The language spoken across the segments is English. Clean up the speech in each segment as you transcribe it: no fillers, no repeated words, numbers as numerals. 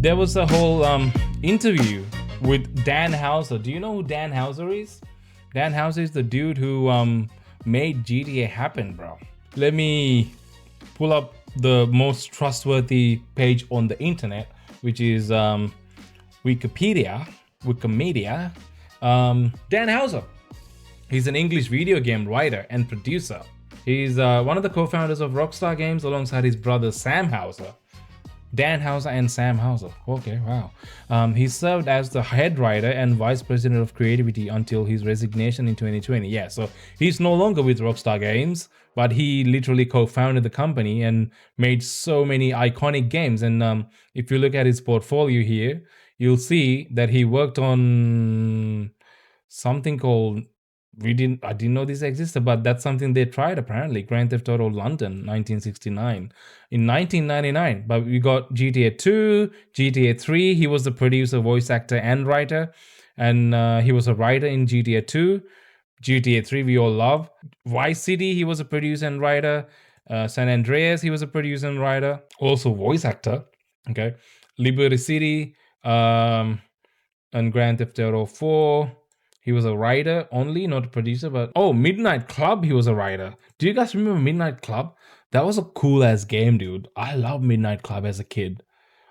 there was a whole interview with Dan Houser. Do you know who Dan Houser is? Dan Houser is the dude who made GTA happen, bro. Let me pull up the most trustworthy page on the internet, which is Wikipedia. Dan Houser. He's an English video game writer and producer. He's one of the co-founders of Rockstar Games alongside his brother Sam Houser. Dan Houser and Sam Houser. Okay, wow. He served as the head writer and vice president of creativity until his resignation in 2020. Yeah, so he's no longer with Rockstar Games, but he literally co-founded the company and made so many iconic games. And if you look at his portfolio here, you'll see that he worked on something called I didn't know this existed, but that's something they tried apparently. Grand Theft Auto London, 1969. In 1999, but we got GTA 2, GTA 3. He was the producer, voice actor, and writer. And he was a writer in GTA 2. GTA 3, we all love. Vice City, he was a producer and writer. San Andreas, he was a producer and writer. Also voice actor. Okay. Liberty City, and Grand Theft Auto 4. He was a writer only, not a producer. But Midnight Club, he was a writer. Do you guys remember Midnight Club? That was a cool ass game, dude. I loved Midnight Club as a kid.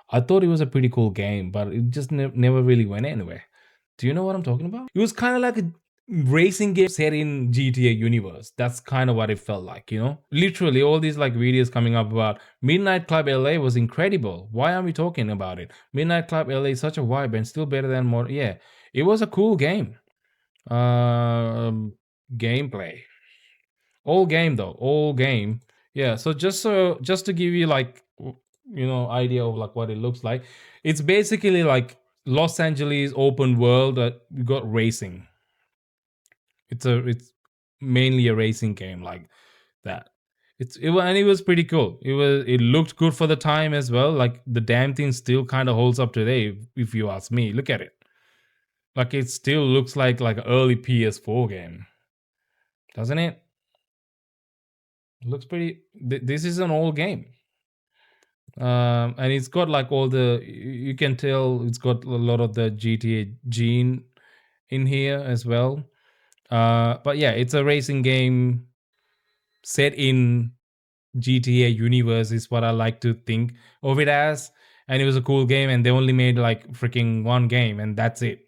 I thought it was a pretty cool game, but it just never really went anywhere. Do you know what I'm talking about? It was kind of like a racing game set in GTA universe. That's kind of what it felt like, you know? Literally, all these like videos coming up about Midnight Club LA was incredible. Why aren't we talking about it? Midnight Club LA is such a vibe and still better than more. Yeah, it was a cool game. Gameplay, all game. Yeah, so just to give you like idea of like what it looks like, it's basically like Los Angeles open world that you got racing. It's mainly a racing game like that. It was pretty cool. It looked good for the time as well. Like the damn thing still kind of holds up today, if you ask me. Look at it. Like it still looks like an early PS4 game, doesn't it? It looks pretty. This is an old game, and it's got like all the. You can tell it's got a lot of the GTA gene in here as well. But yeah, it's a racing game set in GTA universe is what I like to think of it as. And it was a cool game, and they only made like freaking one game, and that's it.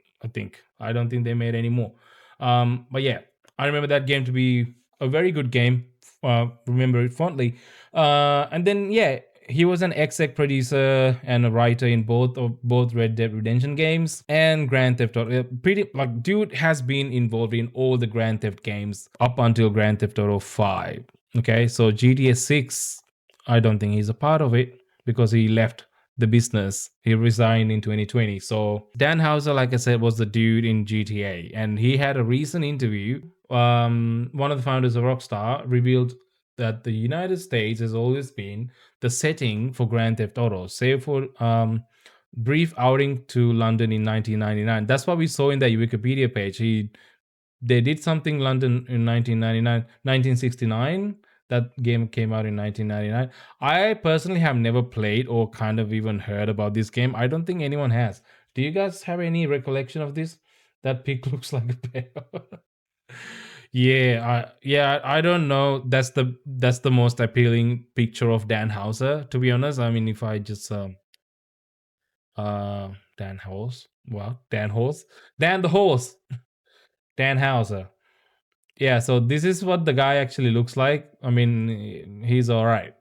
I don't think they made any more. But yeah, I remember that game to be a very good game. Remember it fondly. And then yeah, he was an exec producer and a writer in both Red Dead Redemption games and Grand Theft Auto. Pretty like dude has been involved in all the Grand Theft games up until Grand Theft Auto 5. Okay, so GTA 6, I don't think he's a part of it because he left the business. He resigned in 2020. So Dan Houser, like I said, was the dude in GTA, and he had a recent interview. One of the founders of Rockstar revealed that the United States has always been the setting for Grand Theft Auto, save for brief outing to London in 1999. That's what we saw in that Wikipedia page. They did something London in 1969. That game came out in 1999. I personally have never played or kind of even heard about this game. I don't think anyone has. Do you guys have any recollection of this? That pig looks like a bear. I don't know. That's the most appealing picture of Dan Houser, to be honest. I mean, if I just Dan Horse. Well, Dan Horse. Dan the Horse. Dan Houser. Yeah, so this is what the guy actually looks like. I mean, he's all right.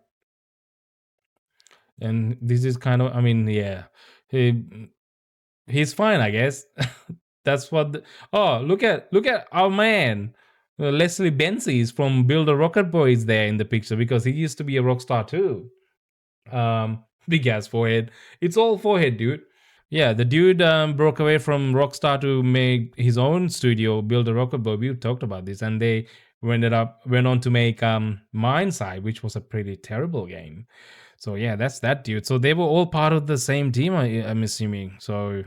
And this is kind of, I mean, yeah, he's fine, I guess. That's what. Look at our man, Leslie Benzie is from Build a Rocket Boy is there in the picture because he used to be a rock star too. Big ass forehead. It's all forehead, dude. Yeah, the dude broke away from Rockstar to make his own studio, Build a Rocket Boy. We talked about this, and they went on to make Mindside, which was a pretty terrible game. So yeah, that's that dude. So they were all part of the same team, I'm assuming. So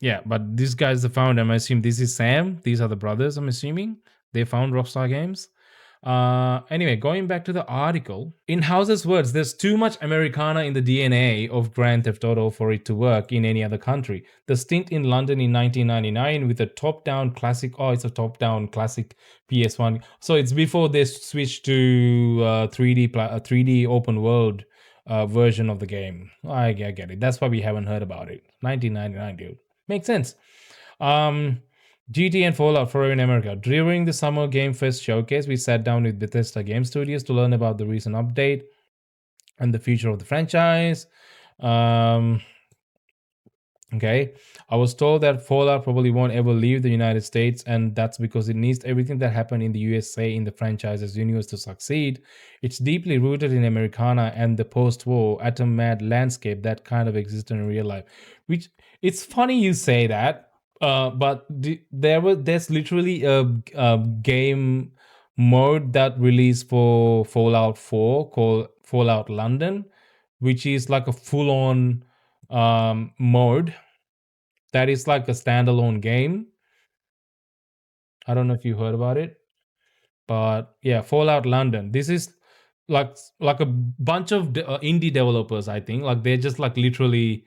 yeah, but this guy's the founder. I'm assuming this is Sam. These are the brothers. I'm assuming they found Rockstar Games. Anyway, going back to the article, in House's words, there's too much Americana in the DNA of Grand Theft Auto for it to work in any other country. The stint in London in 1999 with a top-down classic, oh, it's a top-down classic PS1. So it's before they switched to 3D open world version of the game. I get it. That's why we haven't heard about it. 1999, dude. Makes sense. GT and Fallout Forever in America. During the Summer Game Fest showcase, we sat down with Bethesda Game Studios to learn about the recent update and the future of the franchise. Okay, I was told that Fallout probably won't ever leave the United States, and that's because it needs everything that happened in the USA in the franchise's universe to succeed. It's deeply rooted in Americana and the post-war atom-mad landscape that kind of exists in real life. Which it's funny you say that, but there's literally a game mode that released for Fallout 4 called Fallout London, which is like a full-on mode that is like a standalone game. I don't know if you heard about it, but yeah, Fallout London. This is like a bunch of indie developers. I think like they're just like literally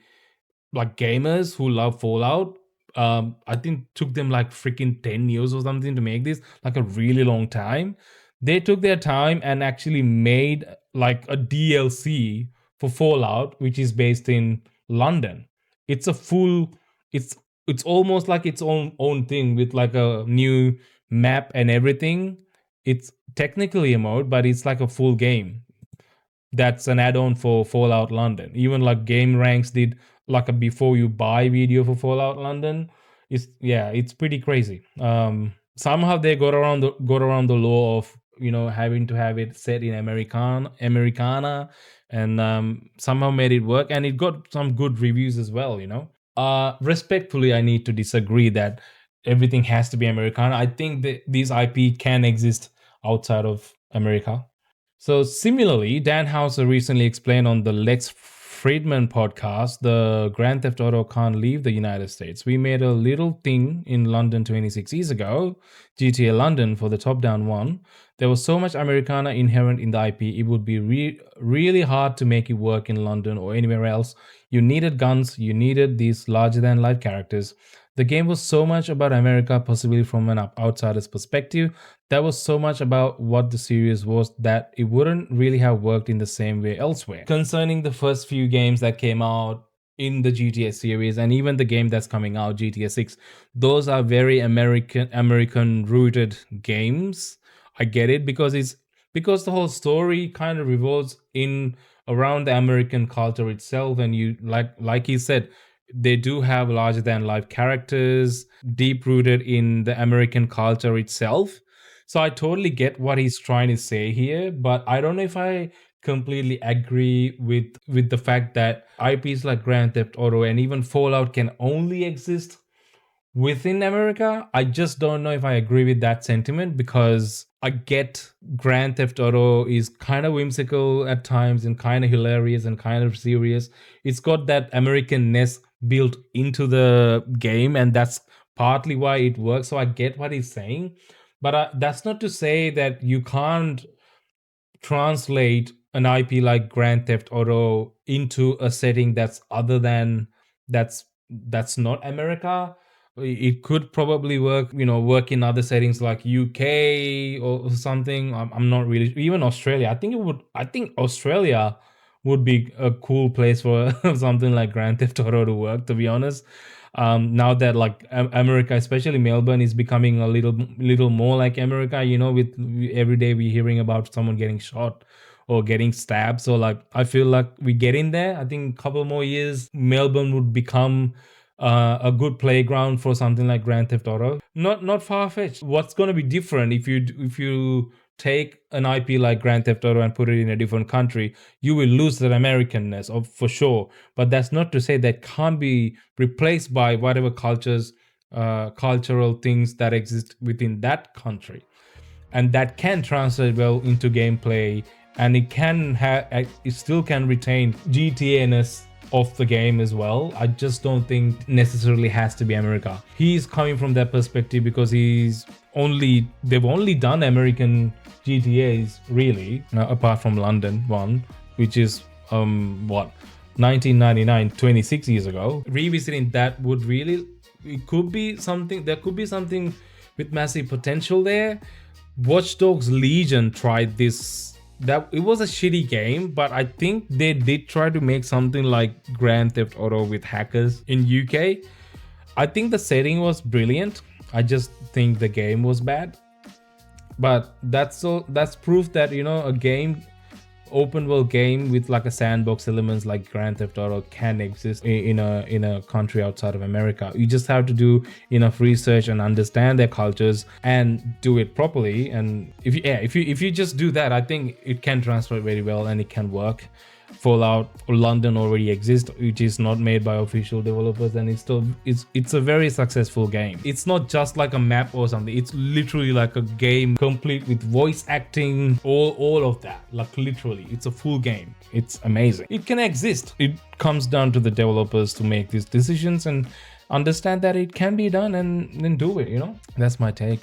like gamers who love Fallout. I think took them like freaking 10 years or something to make this, like a really long time. They took their time and actually made like a DLC for Fallout, which is based in London. It's a full, it's it's almost like its own thing with like a new map and everything. It's technically a mode, but it's like a full game that's an add-on for Fallout London. Even like Game Ranks did like a before you buy video for Fallout London. It's pretty crazy. Somehow they got around the law of having to have it set in Americana, and somehow made it work, and it got some good reviews as well. Respectfully, I need to disagree that everything has to be Americana. I think that these IP can exist outside of America. So similarly, Dan Houser recently explained on the Lex Friedman podcast, the Grand Theft Auto can't leave the United States. We made a little thing in London 26 years ago, GTA London for the top-down one. There was so much Americana inherent in the IP, it would be really hard to make it work in London or anywhere else. You needed guns, you needed these larger-than-life characters. The game was so much about America, possibly from an outsider's perspective. That was so much about what the series was that it wouldn't really have worked in the same way elsewhere. Concerning the first few games that came out in the GTA series, and even the game that's coming out, GTA 6, those are very American rooted games. I get it because the whole story kind of revolves in around the American culture itself, and you like you said, they do have larger than life characters, deep rooted in the American culture itself. So I totally get what he's trying to say here, but I don't know if I completely agree with the fact that IPs like Grand Theft Auto and even Fallout can only exist within America. I just don't know if I agree with that sentiment, because I get Grand Theft Auto is kind of whimsical at times and kind of hilarious and kind of serious. It's got that Americanness built into the game, and that's partly why it works. So I get what he's saying, but that's not to say that you can't translate an IP like Grand Theft Auto into a setting that's other than that's not America. It could probably work in other settings like UK or something. I'm not really, even Australia. I think Australia would be a cool place for something like Grand Theft Auto to work, to be honest. Now that like America, especially Melbourne, is becoming a little more like America, with every day we're hearing about someone getting shot or getting stabbed. So like I feel like we get in there. I think a couple more years, Melbourne would become a good playground for something like Grand Theft Auto. Not far fetched. What's going to be different if you take an IP like Grand Theft Auto and put it in a different country? You will lose that Americanness, for sure. But that's not to say that can't be replaced by whatever cultural things that exist within that country, and that can translate well into gameplay, and it still can retain GTA-ness of the game as well. I just don't think necessarily has to be America. He's coming from that perspective because they've only done American GTAs really, apart from London one, which is what 1999, 26 years ago. Revisiting that would really, it could be something. There could be something with massive potential there. Watch Dogs Legion tried this. That it was a shitty game, but I think they did try to make something like Grand Theft Auto with hackers in UK. I think the setting was brilliant. I just think the game was bad. But that's proof that, you know, a game, open world game with like a sandbox elements like Grand Theft Auto can exist in a country outside of America. You just have to do enough research and understand their cultures and do it properly. And if you just do that, I think it can transfer very well and it can work. Fallout London already exists, which is not made by official developers, and it's a very successful game. It's not just like a map or something, it's literally like a game complete with voice acting, all of that. Like literally, it's a full game. It's amazing. It can exist. It comes down to the developers to make these decisions and understand that it can be done and then do it, you know. That's my take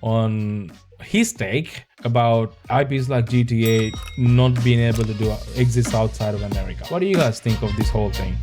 on his take about IPs like GTA not being able to exist outside of America. What do you guys think of this whole thing?